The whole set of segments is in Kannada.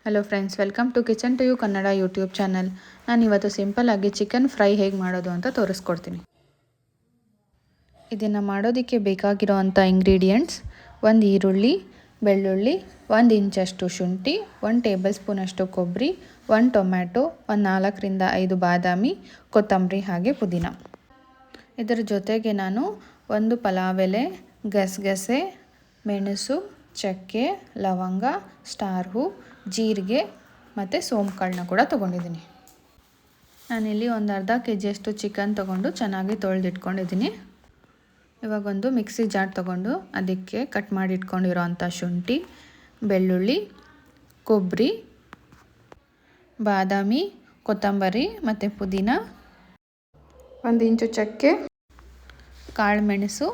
Hello friends, welcome to kitchen to you Kannada YouTube channel. ನಾನು ಇವತ್ತು ಸಿಂಪಲ್ಲಾಗಿ ಚಿಕನ್ ಫ್ರೈ ಹೇಗೆ ಮಾಡೋದು ಅಂತ ತೋರಿಸ್ಕೊಡ್ತೀನಿ. ಇದನ್ನು ಮಾಡೋದಕ್ಕೆ ಬೇಕಾಗಿರೋ ಅಂಥ ಇಂಗ್ರೀಡಿಯೆಂಟ್ಸ್: 1 ಈರುಳ್ಳಿ, ಬೆಳ್ಳುಳ್ಳಿ, 1 ಇಂಚಷ್ಟು ಶುಂಠಿ, 1 ಟೇಬಲ್ ಸ್ಪೂನಷ್ಟು ಕೊಬ್ಬರಿ, 1 ಟೊಮ್ಯಾಟೊ, 4ರಿಂದ 5 ಬಾದಾಮಿ, ಕೊತ್ತಂಬರಿ ಹಾಗೆ ಪುದೀನ. ಇದರ ಜೊತೆಗೆ ನಾನು 1 ಪಲಾವ್ ಎಲೆ, ಗಸಗಸೆ, ಮೆಣಸು, ಚಕ್ಕೆ, ಲವಂಗ, ಸ್ಟಾರ್ ಹೂ, ಜೀರಿಗೆ ಮತ್ತು ಸೋಂಪು ಕಾಳನ್ನ ಕೂಡ ತೊಗೊಂಡಿದ್ದೀನಿ. ನಾನಿಲ್ಲಿ ಒಂದು ಅರ್ಧ ಕೆಜಿಯಷ್ಟು ಚಿಕನ್ ತೊಗೊಂಡು ಚೆನ್ನಾಗಿ ತೊಳೆದಿಟ್ಕೊಂಡಿದ್ದೀನಿ. ಇವಾಗ ಒಂದು ಮಿಕ್ಸಿ ಜಾರ್ ತೊಗೊಂಡು ಅದಕ್ಕೆ ಕಟ್ ಮಾಡಿ ಇಟ್ಕೊಂಡಿರೋ ಅಂಥ ಶುಂಠಿ, ಬೆಳ್ಳುಳ್ಳಿ, ಕೊಬ್ಬರಿ, ಬಾದಾಮಿ, ಕೊತ್ತಂಬರಿ ಮತ್ತು ಪುದೀನ, 1 ಇಂಚು ಚಕ್ಕೆ, ಕಾಳು ಮೆಣಸು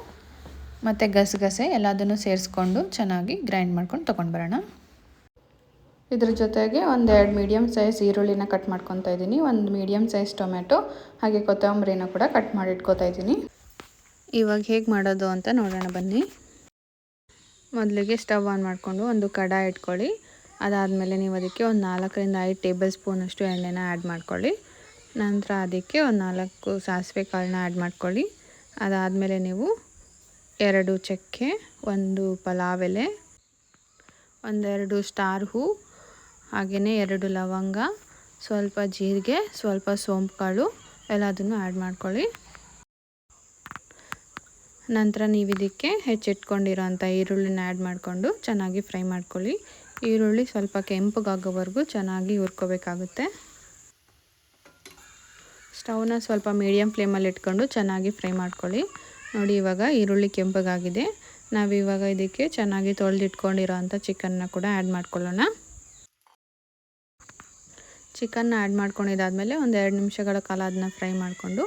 ಮತ್ತು ಗಸಗಸೆ ಎಲ್ಲದನ್ನು ಸೇರಿಸ್ಕೊಂಡು ಚೆನ್ನಾಗಿ ಗ್ರೈಂಡ್ ಮಾಡ್ಕೊಂಡು ತೊಗೊಂಡು ಬರೋಣ. ಇದ್ರ ಜೊತೆಗೆ 1-2 ಮೀಡಿಯಮ್ ಸೈಜ್ ಈರುಳ್ಳಿನ ಕಟ್ ಮಾಡ್ಕೊತಾ ಇದ್ದೀನಿ, 1 ಮೀಡಿಯಮ್ ಸೈಜ್ ಟೊಮ್ಯಾಟೊ ಹಾಗೆ ಕೊತ್ತಂಬರಿನ ಕೂಡ ಕಟ್ ಮಾಡಿ ಇಟ್ಕೊತಾ ಇದ್ದೀನಿ. ಇವಾಗ ಹೇಗೆ ಮಾಡೋದು ಅಂತ ನೋಡೋಣ ಬನ್ನಿ. ಮೊದಲಿಗೆ ಸ್ಟವ್ ಆನ್ ಮಾಡಿಕೊಂಡು ಒಂದು ಕಡಾಯಿ ಇಟ್ಕೊಳ್ಳಿ. ಅದಾದಮೇಲೆ ನೀವು ಅದಕ್ಕೆ 4ರಿಂದ 5 ಟೇಬಲ್ ಸ್ಪೂನಷ್ಟು ಎಣ್ಣೆನ ಆ್ಯಡ್ ಮಾಡ್ಕೊಳ್ಳಿ. ನಂತರ ಅದಕ್ಕೆ 4 ಸಾಸಿವೆ ಕಾಳನ್ನ ಆ್ಯಡ್ ಮಾಡ್ಕೊಳ್ಳಿ. ಅದಾದಮೇಲೆ ನೀವು 2 ಚಕ್ಕೆ, 1 ಪಲಾವ್ ಎಲೆ, 1-2 ಸ್ಟಾರ್ ಹೂ, ಹಾಗೆಯೇ 2 ಲವಂಗ, ಸ್ವಲ್ಪ ಜೀರಿಗೆ, ಸ್ವಲ್ಪ ಸೋಂಪು ಕಾಳು ಎಲ್ಲದನ್ನು ಆ್ಯಡ್ ಮಾಡ್ಕೊಳ್ಳಿ. ನಂತರ ನೀವು ಇದಕ್ಕೆ ಹೆಚ್ಚಿಟ್ಕೊಂಡಿರೋಂಥ ಈರುಳ್ಳಿನ ಆ್ಯಡ್ ಮಾಡಿಕೊಂಡು ಚೆನ್ನಾಗಿ ಫ್ರೈ ಮಾಡ್ಕೊಳ್ಳಿ. ಈರುಳ್ಳಿ ಸ್ವಲ್ಪ ಕೆಂಪಗಾಗೋವರೆಗೂ ಚೆನ್ನಾಗಿ ಹುರ್ಕೋಬೇಕಾಗುತ್ತೆ. ಸ್ಟವ್ನ ಸ್ವಲ್ಪ ಮೀಡಿಯಮ್ ಫ್ಲೇಮಲ್ಲಿ ಇಟ್ಕೊಂಡು ಚೆನ್ನಾಗಿ ಫ್ರೈ ಮಾಡ್ಕೊಳ್ಳಿ. ನೋಡಿ, ಇವಾಗ ಈರುಳ್ಳಿ ಕೆಂಪಗಾಗಿದೆ. ನಾವಿವಾಗ ಇದಕ್ಕೆ ಚೆನ್ನಾಗಿ ತೊಳೆದಿಟ್ಕೊಂಡಿರೋ ಅಂಥ ಚಿಕನ್ನ ಕೂಡ ಆ್ಯಡ್ ಮಾಡ್ಕೊಳ್ಳೋಣ. ಚಿಕನ್ನ ಆ್ಯಡ್ ಮಾಡ್ಕೊಂಡಿದ್ದಾದಮೇಲೆ 1-2 ನಿಮಿಷಗಳ ಕಾಲ ಅದನ್ನ ಫ್ರೈ ಮಾಡಿಕೊಂಡು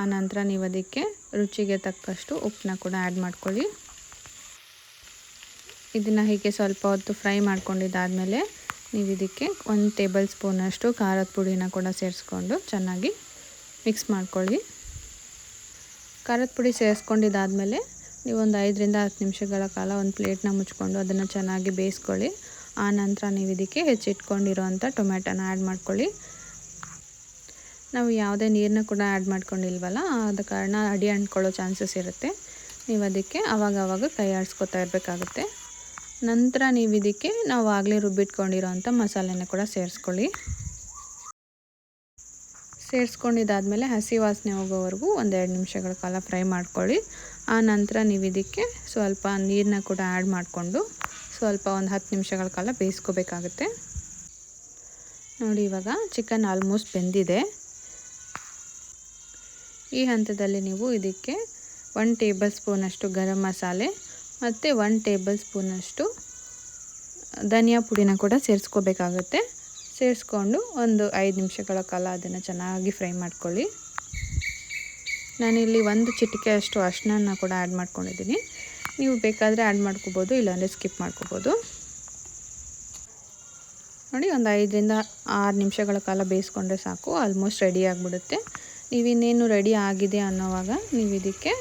ಆನಂತರ ನೀವು ಅದಕ್ಕೆ ರುಚಿಗೆ ತಕ್ಕಷ್ಟು ಉಪ್ಪನ್ನ ಕೂಡ ಆ್ಯಡ್ ಮಾಡ್ಕೊಳ್ಳಿ. ಇದನ್ನು ಹೀಗೆ ಸ್ವಲ್ಪ ಹೊತ್ತು ಫ್ರೈ ಮಾಡ್ಕೊಂಡಿದ್ದಾದಮೇಲೆ ನೀವು ಇದಕ್ಕೆ 1 ಟೇಬಲ್ ಸ್ಪೂನಷ್ಟು ಖಾರದ ಪುಡಿನ ಕೂಡ ಸೇರಿಸ್ಕೊಂಡು ಚೆನ್ನಾಗಿ ಮಿಕ್ಸ್ ಮಾಡ್ಕೊಳ್ಳಿ. ಖಾರದ ಪುಡಿ ಸೇರಿಸ್ಕೊಂಡಿದ್ದಾದಮೇಲೆ ನೀವು ಒಂದು 5ರಿಂದ 10 ನಿಮಿಷಗಳ ಕಾಲ ಒಂದು ಪ್ಲೇಟ್ನ ಮುಚ್ಕೊಂಡು ಅದನ್ನು ಚೆನ್ನಾಗಿ ಬೇಯಿಸ್ಕೊಳ್ಳಿ. ಆನಂತರ ನೀವು ಇದಕ್ಕೆ ಹೆಚ್ಚಿಟ್ಕೊಂಡಿರೋ ಅಂಥ ಟೊಮ್ಯಾಟೋನ ಆ್ಯಡ್ ಮಾಡ್ಕೊಳ್ಳಿ. ನಾವು ಯಾವುದೇ ನೀರನ್ನ ಕೂಡ ಆ್ಯಡ್ ಮಾಡ್ಕೊಂಡಿಲ್ವಲ್ಲ, ಆದ ಕಾರಣ ಅಡಿ ಅಂಟ್ಕೊಳ್ಳೋ ಚಾನ್ಸಸ್ ಇರುತ್ತೆ. ನೀವು ಅದಕ್ಕೆ ಆವಾಗವಾಗ ಕೈ ಆಡಿಸ್ಕೊತಾ ಇರಬೇಕಾಗುತ್ತೆ. ನಂತರ ನೀವು ಇದಕ್ಕೆ ನಾವು ಆಗಲೇ ರುಬ್ಬಿಟ್ಕೊಂಡಿರೋ ಅಂಥ ಮಸಾಲೆನ ಕೂಡ ಸೇರಿಸ್ಕೊಳ್ಳಿ. ಸೇರಿಸ್ಕೊಂಡಿದ್ದಾದಮೇಲೆ ಹಸಿ ವಾಸನೆ ಹೋಗೋವರೆಗೂ 1-2 ನಿಮಿಷಗಳ ಕಾಲ ಫ್ರೈ ಮಾಡ್ಕೊಳ್ಳಿ. ಆ ನಂತರ ನೀವು ಇದಕ್ಕೆ ಸ್ವಲ್ಪ ನೀರನ್ನ ಕೂಡ ಆ್ಯಡ್ ಮಾಡಿಕೊಂಡು ಸ್ವಲ್ಪ ಒಂದು 10 ನಿಮಿಷಗಳ ಕಾಲ ಬೇಯಿಸ್ಕೋಬೇಕಾಗುತ್ತೆ. ನೋಡಿ, ಇವಾಗ ಚಿಕನ್ ಆಲ್ಮೋಸ್ಟ್ ಬೆಂದಿದೆ. ಈ ಹಂತದಲ್ಲಿ ನೀವು ಇದಕ್ಕೆ 1 ಟೇಬಲ್ ಸ್ಪೂನಷ್ಟು ಗರಂ ಮಸಾಲೆ ಮತ್ತು 1 ಟೇಬಲ್ ಸ್ಪೂನಷ್ಟು ಧನಿಯಾ ಪುಡಿನ ಕೂಡ ಸೇರಿಸ್ಕೋಬೇಕಾಗುತ್ತೆ. ಸೇರಿಸ್ಕೊಂಡು ಒಂದು 5 ನಿಮಿಷಗಳ ಕಾಲ ಅದನ್ನು ಚೆನ್ನಾಗಿ ಫ್ರೈ ಮಾಡ್ಕೊಳ್ಳಿ. ನಾನಿಲ್ಲಿ 1 ಚಿಟಿಕೆಯಷ್ಟು ಅರಿಶಿನ ಕೂಡ ಆ್ಯಡ್ ಮಾಡ್ಕೊಂಡಿದ್ದೀನಿ. ನೀವು ಬೇಕಾದರೆ ಆ್ಯಡ್ ಮಾಡ್ಕೋಬೋದು, ಇಲ್ಲಾಂದರೆ ಸ್ಕಿಪ್ ಮಾಡ್ಕೋಬೋದು. ನೋಡಿ, ಒಂದು 5ರಿಂದ 6 ನಿಮಿಷಗಳ ಕಾಲ ಬೇಯಿಸ್ಕೊಂಡ್ರೆ ಸಾಕು, ಆಲ್ಮೋಸ್ಟ್ ರೆಡಿ ಆಗಿಬಿಡುತ್ತೆ. ನೀವಿನ್ನೇನು ರೆಡಿ ಆಗಿದೆ ಅನ್ನೋವಾಗ ನೀವು ಇದಕ್ಕೆ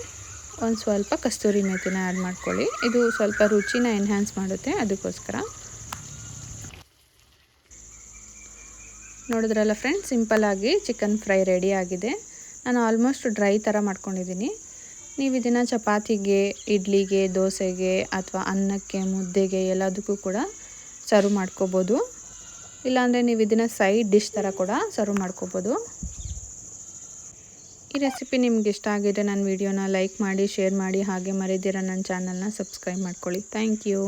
ಒಂದು ಸ್ವಲ್ಪ ಕಸ್ತೂರಿ ಮೇಥಿನ ಆ್ಯಡ್ ಮಾಡ್ಕೊಳ್ಳಿ. ಇದು ಸ್ವಲ್ಪ ರುಚಿನ ಎನ್ಹ್ಯಾನ್ಸ್ ಮಾಡುತ್ತೆ, ಅದಕ್ಕೋಸ್ಕರ. ನೋಡಿದ್ರಲ್ಲ ಫ್ರೆಂಡ್ಸ್, ಸಿಂಪಲ್ಲಾಗಿ ಚಿಕನ್ ಫ್ರೈ ರೆಡಿ ಆಗಿದೆ. ನಾನು ಆಲ್ಮೋಸ್ಟ್ ಡ್ರೈ ಥರ ಮಾಡ್ಕೊಂಡಿದ್ದೀನಿ. ನೀವು ಇದನ್ನು ಚಪಾತಿಗೆ, ಇಡ್ಲಿಗೆ, ದೋಸೆಗೆ ಅಥವಾ ಅನ್ನಕ್ಕೆ, ಮುದ್ದೆಗೆ ಎಲ್ಲದಕ್ಕೂ ಕೂಡ ಸರ್ವ್ ಮಾಡ್ಕೋಬೋದು. ಇಲ್ಲಾಂದರೆ ನೀವು ಇದನ್ನು ಸೈಡ್ ಡಿಶ್ ಥರ ಕೂಡ ಸರ್ವ್ ಮಾಡ್ಕೋಬೋದು. ಈ ರೆಸಿಪಿ ನಿಮ್ಗೆ ಇಷ್ಟ ಆಗಿದ್ರೆ ನನ್ನ ವಿಡಿಯೋನ ಲೈಕ್ ಮಾಡಿ, ಶೇರ್ ಮಾಡಿ, ಹಾಗೆ ಮರಿದಿರ ನನ್ನ ಚಾನಲ್ನ ಸಬ್ಸ್ಕ್ರೈಬ್ ಮಾಡ್ಕೊಳ್ಳಿ. Thank you.